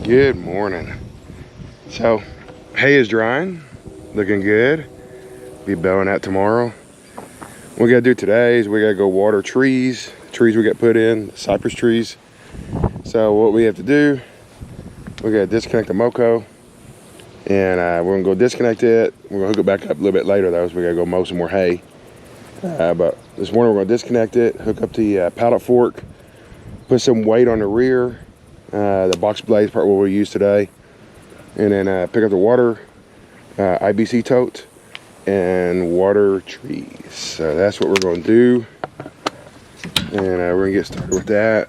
Good morning. So hay is drying, looking good. Be baling out tomorrow. What we gotta do today is we gotta go water trees we got put in, the cypress trees. So what we have to do, we gotta disconnect the MOCO, and we're gonna go disconnect it. We're gonna hook it back up a little bit later though, so we gotta go mow some more hay. But this morning we're gonna disconnect it, hook up the pallet fork, put some weight on the rear, the box blades part what we use today, and then pick up the water IBC tote and water trees. So that's what we're going to do, and we're going to get started with that.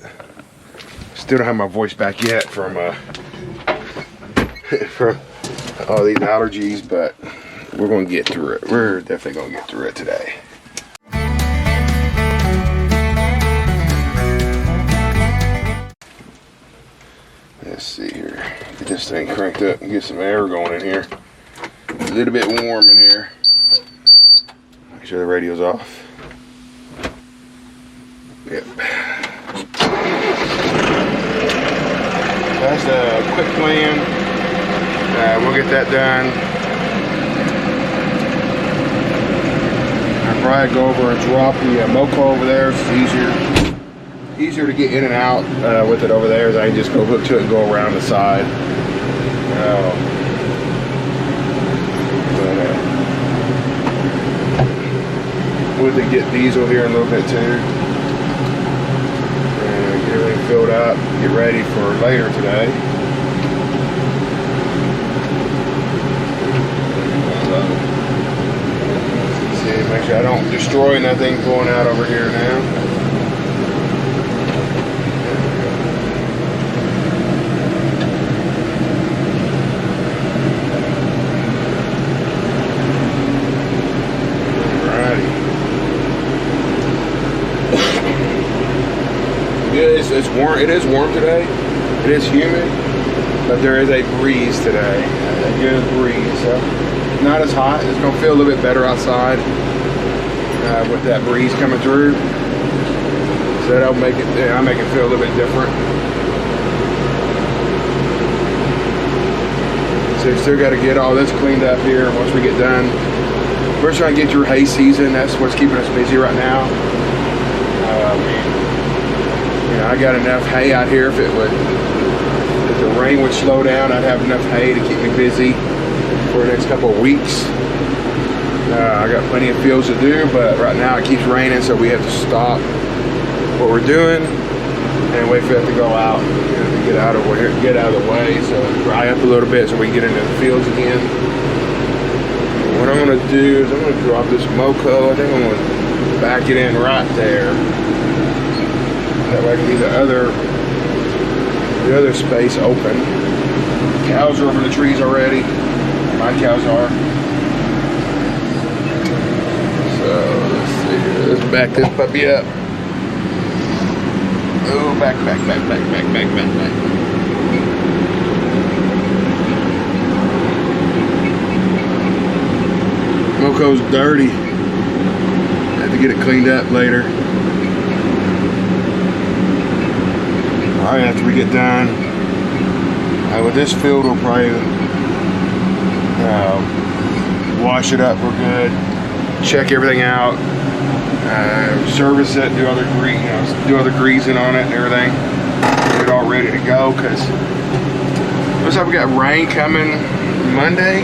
Still don't have my voice back yet from from all these allergies, but we're going to get through it. We're definitely going to get through it today. Let's see here. Get this thing cranked up and get some air going in here. It's a little bit warm in here. Make sure the radio's off. Yep. That's a quick plan. We'll get that done. I'll probably go over and drop the MOCO over there. It's easier to get in and out with it over there, as I can just go hook to it and go around the side. We'll get diesel here in a little bit too, and get everything filled up, get ready for later today. See, make sure I don't destroy nothing going out over here now. It's warm. It is warm today. It is humid, but there is a breeze today. A good breeze. So not as hot. It's gonna feel a little bit better outside with that breeze coming through. So that'll make it. Yeah, I'll make it feel a little bit different. So we still got to get all this cleaned up here. Once we get done, we're trying to get through hay season. That's what's keeping us busy right now. I got enough hay out here. If the rain would slow down, I'd have enough hay to keep me busy for the next couple of weeks. I got plenty of fields to do, but right now it keeps raining, so we have to stop what we're doing and wait for it to go out, to get out of the way, so it dry up a little bit so we can get into the fields again. What I'm going to do is I'm going to drop this MOCO. I think I'm going to back it in right there. That way I can leave the other space open. Cows are over the trees already. My cows are. So let's see here. Let's back this puppy up. Oh, back. MOCO's dirty. Have to get it cleaned up later. Alright, after we get done with this field, we'll probably wash it up real good, check everything out, service it, do other greasing on it and everything, get it all ready to go. Because looks like we got rain coming Monday.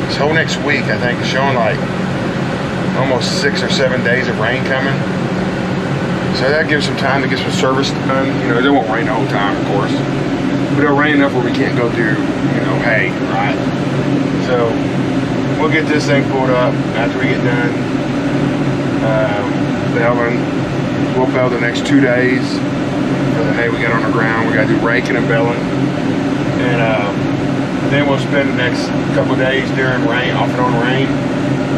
This whole next week, I think, is showing like almost 6 or 7 days of rain coming. So that gives some time to get some service done. It won't rain the whole time, of course, but it'll rain enough where we can't go do, hay, right? So we'll get this thing pulled up after we get done baling. We'll bale the next 2 days for the hay we got on the ground. We got to do raking and baling, and then we'll spend the next couple of days during rain, off and on rain,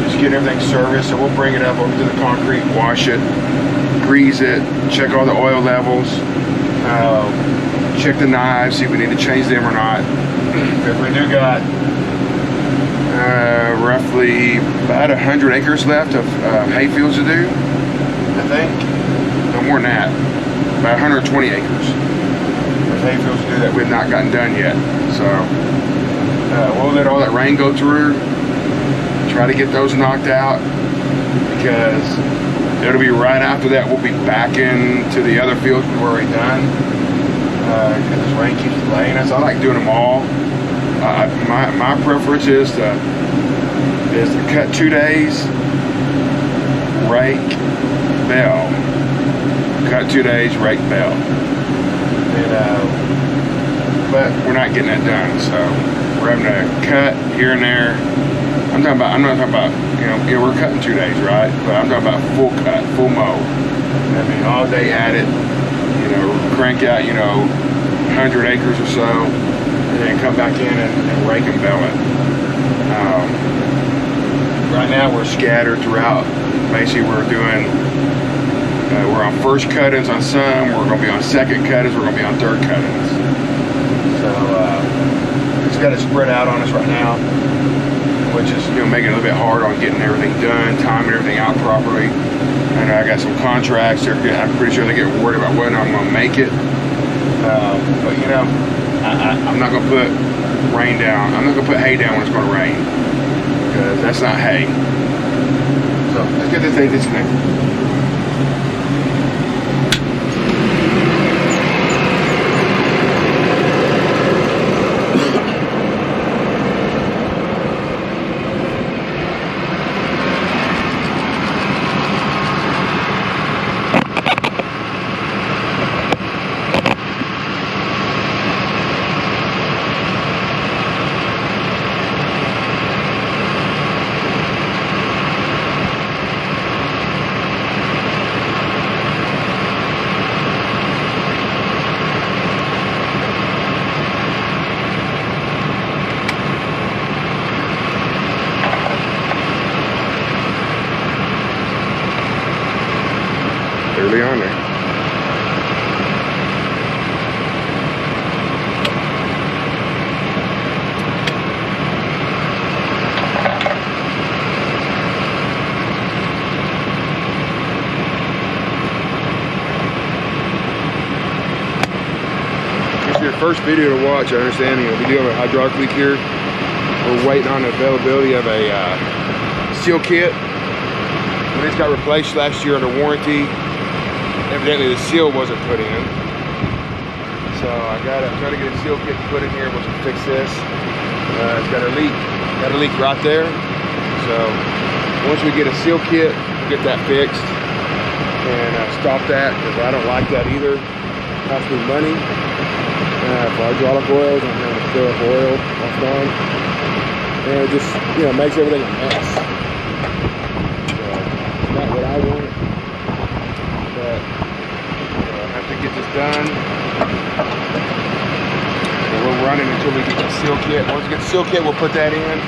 just getting everything serviced. So we'll bring it up over to the concrete, wash it, grease it, check all the oil levels, check the knives, see if we need to change them or not. Because we do got roughly about 100 acres left of hay fields to do, I think. No more than that. About 120 acres of there's hay fields to do that we've not gotten done yet. So we'll let all that rain go through, try to get those knocked out, because it'll be right after that we'll be back into the other fields we've already done. Because this rain keeps delaying us. I like doing them all. My preference is to cut 2 days, rake, bale. Cut 2 days, rake, bale. But we're not getting that done, so we're having to cut here and there. I'm not talking about, we're cutting 2 days, right? But I'm talking about full cut, full mow. I mean, all day at it, crank out, 100 acres or so, and then come back in and rake and bale it. Right now we're scattered throughout. Basically we're on first cut-ins on some, we're going to be on second cut-ins, we're going to be on third cut-ins. So it's got it spread out on us right now, which is making it a little bit hard on getting everything done, timing everything out properly. And I got some contracts. I'm pretty sure they get worried about whether I'm going to make it. But I'm not going to put rain down. I'm not going to put hay down when it's going to rain, because that's not hay. So let's get this thing disconnected. Early on there. This is your first video to watch. I understand we do have a hydraulic leak here. We're waiting on the availability of a seal kit. When this got replaced last year under warranty, evidently the seal wasn't put in, so I'm trying to get a seal kit put in here, which will fix this. It's got a leak right there. So once we get a seal kit, we'll get that fixed and stop that, because I don't like that either. It costs me money for hydraulic oils. I'm going to fill up oil all the time, and it just makes everything a mess. So it's not what I want. Get this done. So we're running until we get the seal kit. Once we get the seal kit, we'll put that in.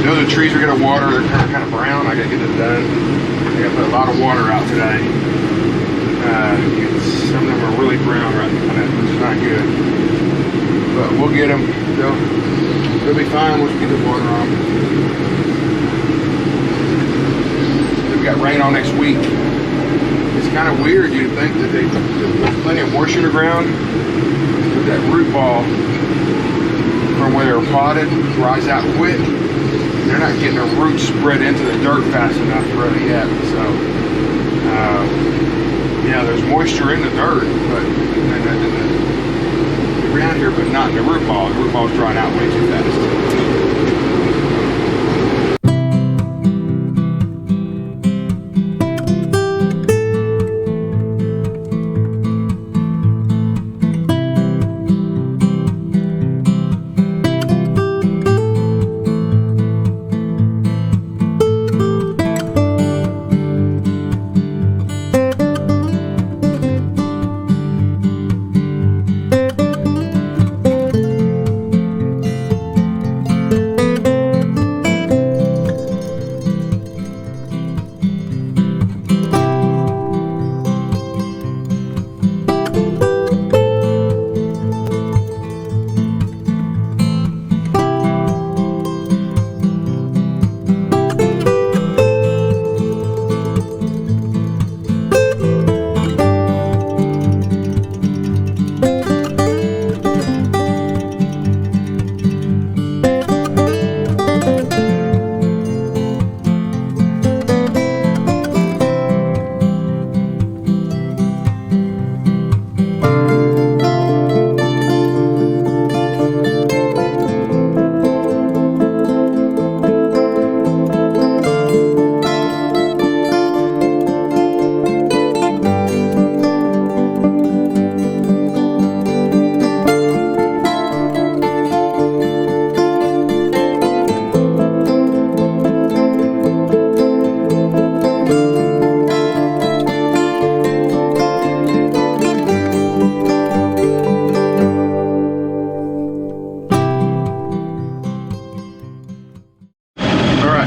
Those are trees we're gonna water. They're kind of brown. I gotta get this done. I gotta put a lot of water out today. Some of them are really brown right now, which is not good. But we'll get them. They'll be fine once we get the water on. We got rain on next week. It's kind of weird. You'd think that there's plenty of moisture in the ground. But that root ball from where they're potted dries out quick. They're not getting their roots spread into the dirt fast enough really yet. So, yeah, there's moisture in the dirt, but around here, but not in the root ball. The root ball's drying out way too fast.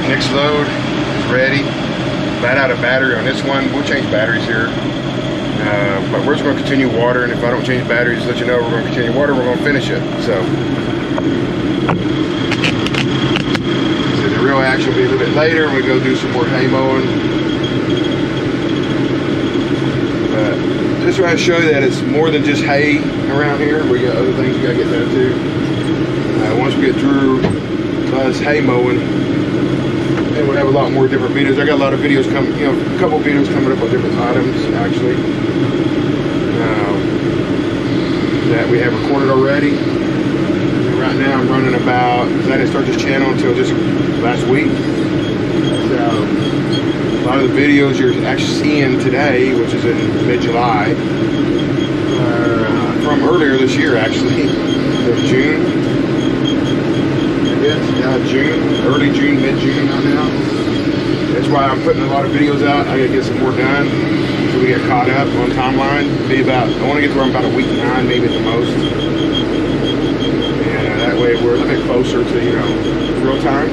Next load is ready. Bad out of battery on this one. We'll change batteries here. But we're just going to continue watering. If I don't change batteries, let you know we're going to continue water. We're going to finish it. So the real action will be a little bit later. We go do some more hay mowing. But just trying to show you that it's more than just hay around here. We got other things we got to get done too. Once we get through us hay mowing, and we'll have a lot more different videos. I got a lot of videos coming, a couple videos coming up on different items actually that we have recorded already. And right now I'm running about, because I didn't start this channel until just last week. So a lot of the videos you're actually seeing today, which is in mid-July, from earlier this year actually, June. June, early June, mid-June now. That's why I'm putting a lot of videos out. I gotta get some more done so we get caught up on timeline. Be about, I want to get to about a week behind, maybe at the most. And that way we're a little bit closer to, real time.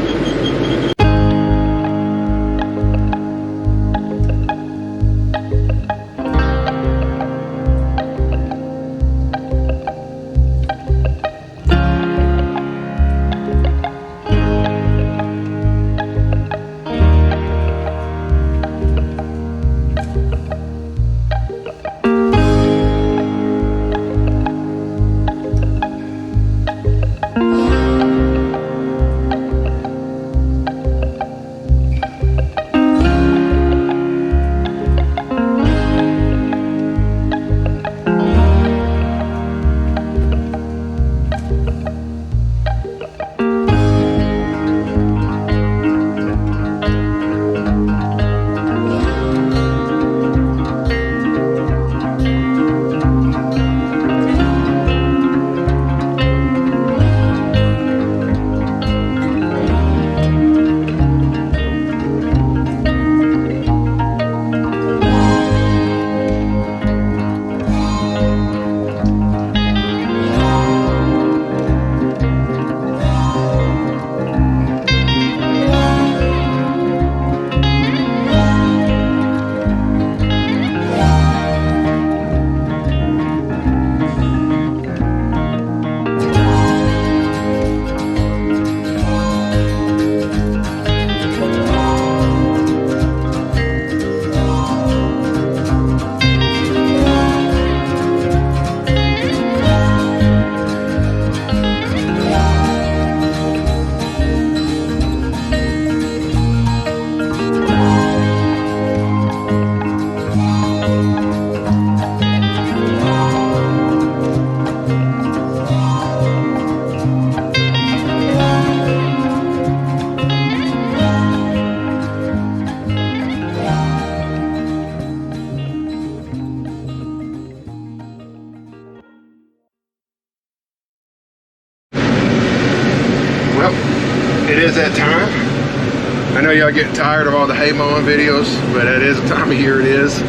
I know y'all getting tired of all the hay mowing videos, but it is the time of year it is.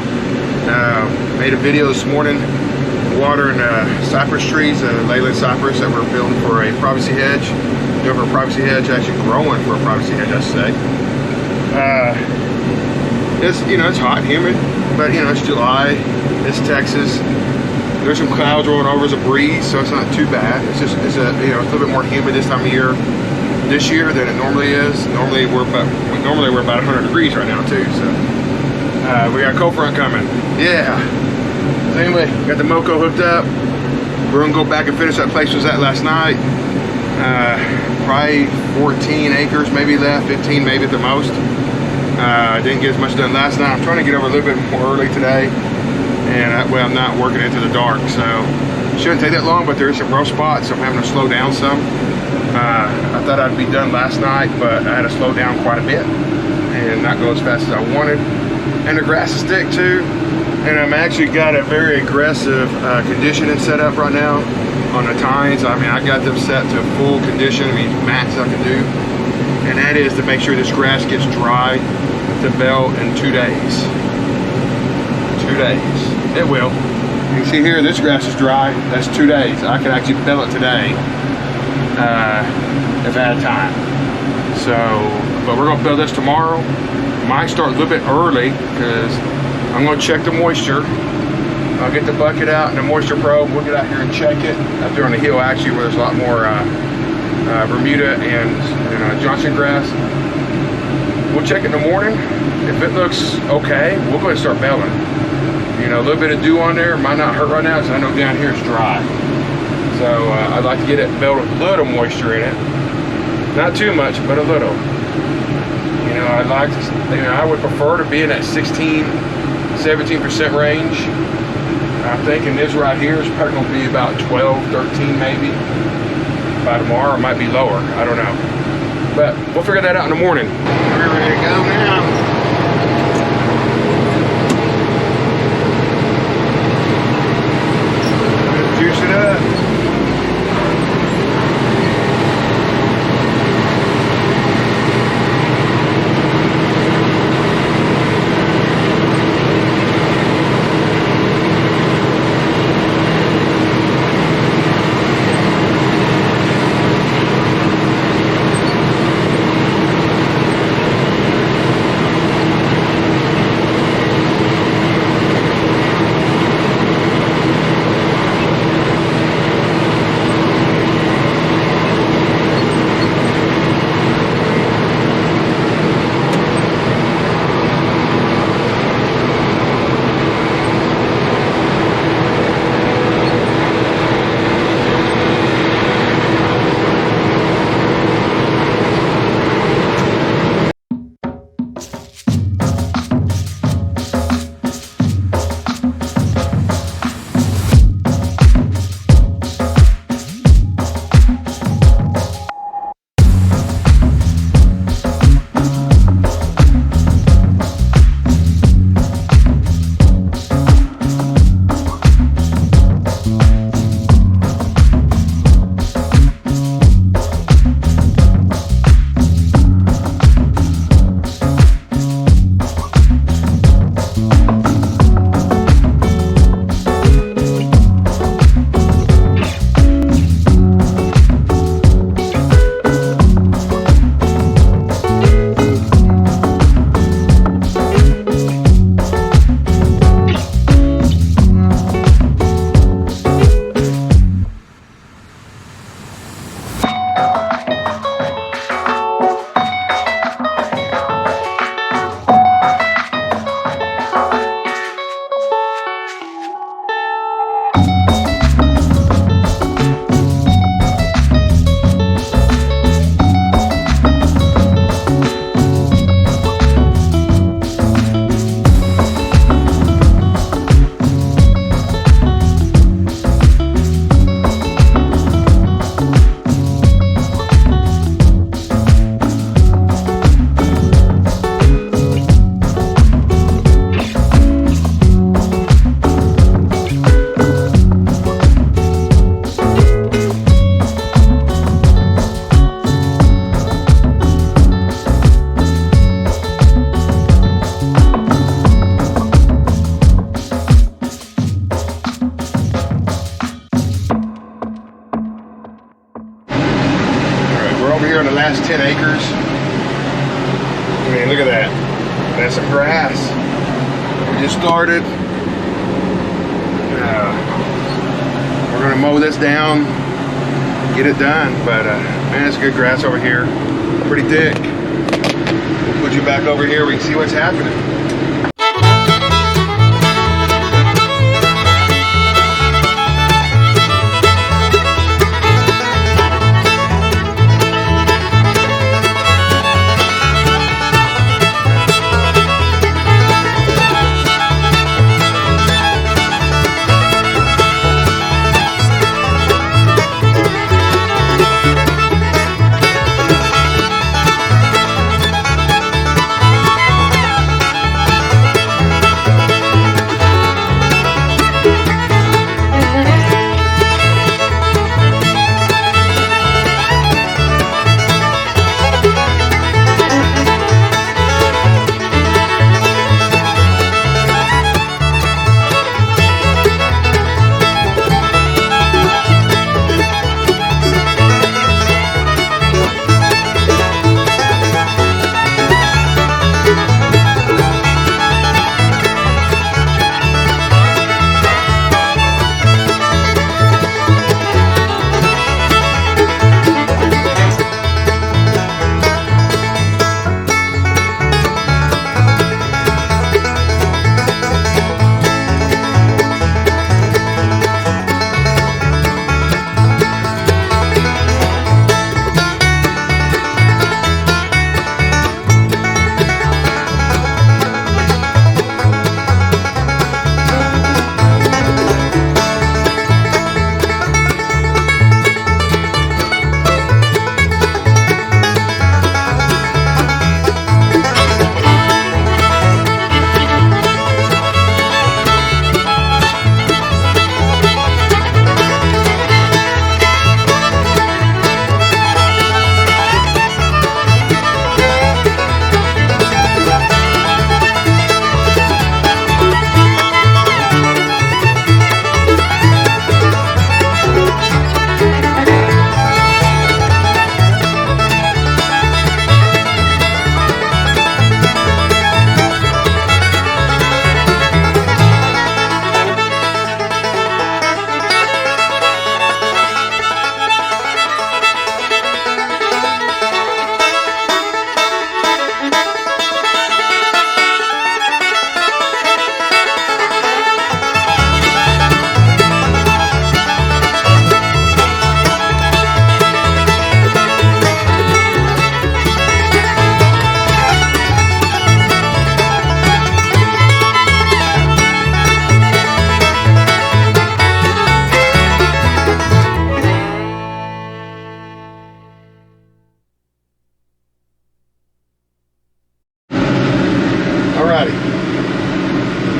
Made a video this morning watering cypress trees, Leyland cypress that we're building for a privacy hedge. Doing for a privacy hedge, actually growing for a privacy hedge, I should say. It's, you know, it's hot and humid, but you know, it's July, it's Texas. There's some clouds rolling over as a breeze, so it's not too bad. It's just, it's a, you know, it's a little bit more humid this time of year, this year, than it normally is. Normally we're about 100 degrees right now too. So we got a cold front coming. Yeah. So anyway, got the MOCO hooked up. We're gonna go back and finish that place we was at last night. Probably 14 acres maybe left, 15 maybe at the most. Didn't get as much done last night. I'm trying to get over a little bit more early today, and that way I'm not working into the dark. So shouldn't take that long, but there is some rough spots, so I'm having to slow down some. I thought I'd be done last night, but I had to slow down quite a bit and not go as fast as I wanted. And the grass is thick too, and I'm actually got a very aggressive conditioning set up right now on the tines. I mean, I got them set to full condition, I mean max I can do, and that is to make sure this grass gets dry to bale in 2 days. 2 days. It will. You can see here, this grass is dry. That's 2 days. I can actually bale it today if I had time. So, but we're gonna bale this tomorrow. Might start a little bit early because I'm gonna check the moisture. I'll get the bucket out and the moisture probe. We'll get out here and check it up there on the hill, actually, where there's a lot more Bermuda and Johnson grass. We'll check it in the morning. If it looks okay, we'll go ahead and start baling. You know, a little bit of dew on there might not hurt right now, because I know down here it's dry. So I'd like to get it baled with a little moisture in it. Not too much, but a little. You know, I'd like to, you know, I would prefer to be in that 16-17% range. I'm thinking this right here is probably going to be about 12, 13 maybe. By tomorrow, it might be lower. I don't know. But we'll figure that out in the morning. We're ready to go now. Juice it up. mean, look at that. That's some grass. We just started. We're gonna mow this down, get it done. But man, it's good grass over here. Pretty thick. We'll put you back over here. We can see what's happening.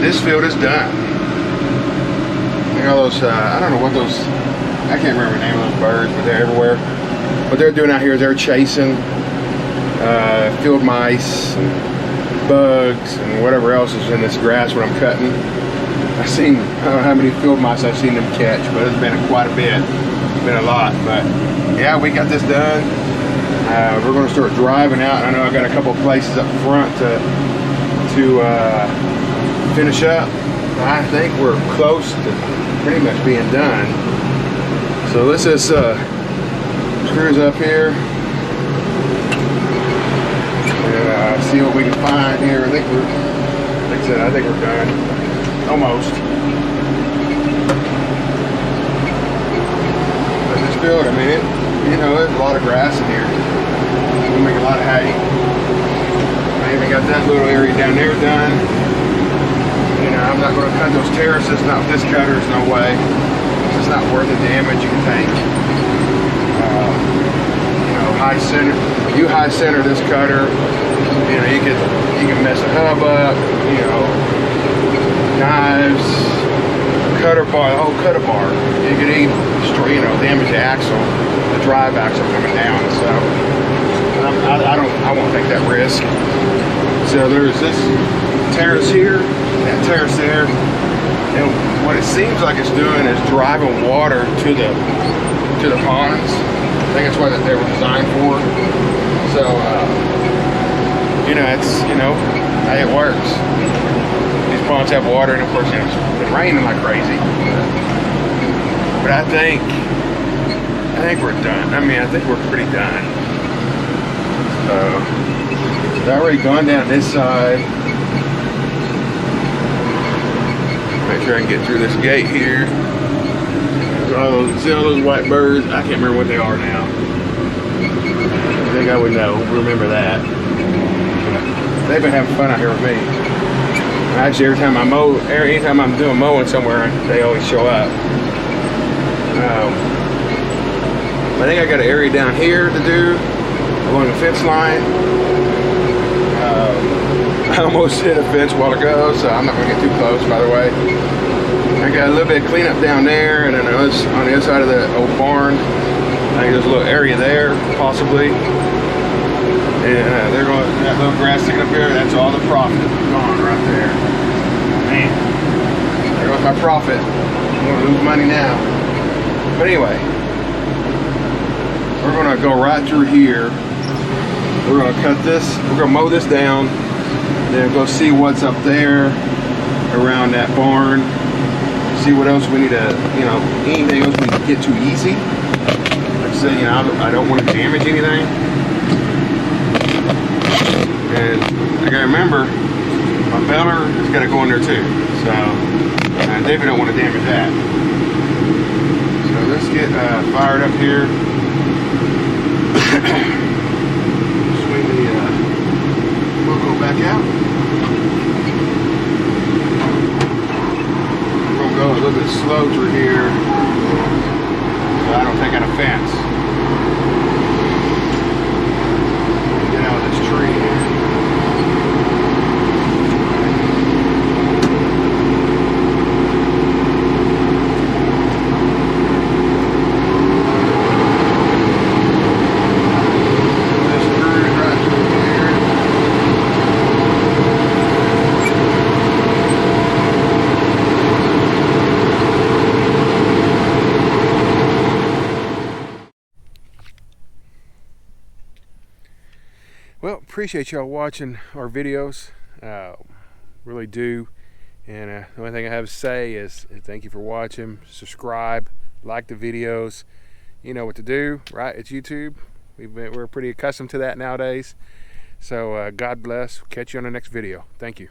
This field is done. You know those, I don't know what those, I can't remember the name of those birds, but they're everywhere. What they're doing out here is they're chasing field mice and bugs and whatever else is in this grass when I'm cutting. I've seen, I don't know how many field mice I've seen them catch, but it's been quite a bit. It's been a lot, but yeah, we got this done. We're going to start driving out. I know I got a couple of places up front to finish up. I think we're close to pretty much being done. So let's just screws up here and see what we can find here. I think we're, like I said, I think we're done. Almost. But this field, I mean, you know, there's a lot of grass in here. We'll make a lot of hay. I even got that little area down there done. You know, I'm not going to cut those terraces, not with this cutter, there's no way. It's just not worth the damage you can take. You know, high center, you high center this cutter, you know, you can mess the hub up, you know, knives, cutter bar, the whole cutter bar. You could even, you know, damage the axle, the drive axle coming down. So I won't take that risk. So there's this terrace here, that terrace there, and what it seems like it's doing is driving water to the ponds. I think that's what they were designed for. So you it's, how it works. These ponds have water, and of course, it's been raining like crazy. But I think we're done. I think we're pretty done. So, it's already gone down this side. Make sure I can get through this gate here. See all those white birds? I can't remember what they are now. I think I would remember that. They've been having fun out here with me. Actually, anytime I'm doing mowing somewhere, they always show up. I think I got an area down here to do along the fence line. I almost hit a fence a while ago, so I'm not going to get too close, by the way. I got a little bit of cleanup down there, and then on the other side of the old barn, I think there's a little area there, possibly. And they're going, that little grass sticking up here, that's all the profit gone right there. Man, there goes my profit. I'm going to lose money now. But anyway, we're going to go right through here. We're going to cut this, we're going to mow this down, then go see what's up there around that barn. See what else we need to, anything else we can get too easy. Like I said, I don't want to damage anything. And I gotta remember, my baler has got to go in there too. So, I definitely don't want to damage that. So let's get fired up here. Swing the MOCO back out. Go a little bit slow through here so I don't take out a fence. Get out of this tree here. Well, appreciate y'all watching our videos, really do. And the only thing I have to say is thank you for watching. Subscribe, like the videos. You know what to do, right? It's YouTube. We're pretty accustomed to that nowadays. So God bless. Catch you on the next video. Thank you.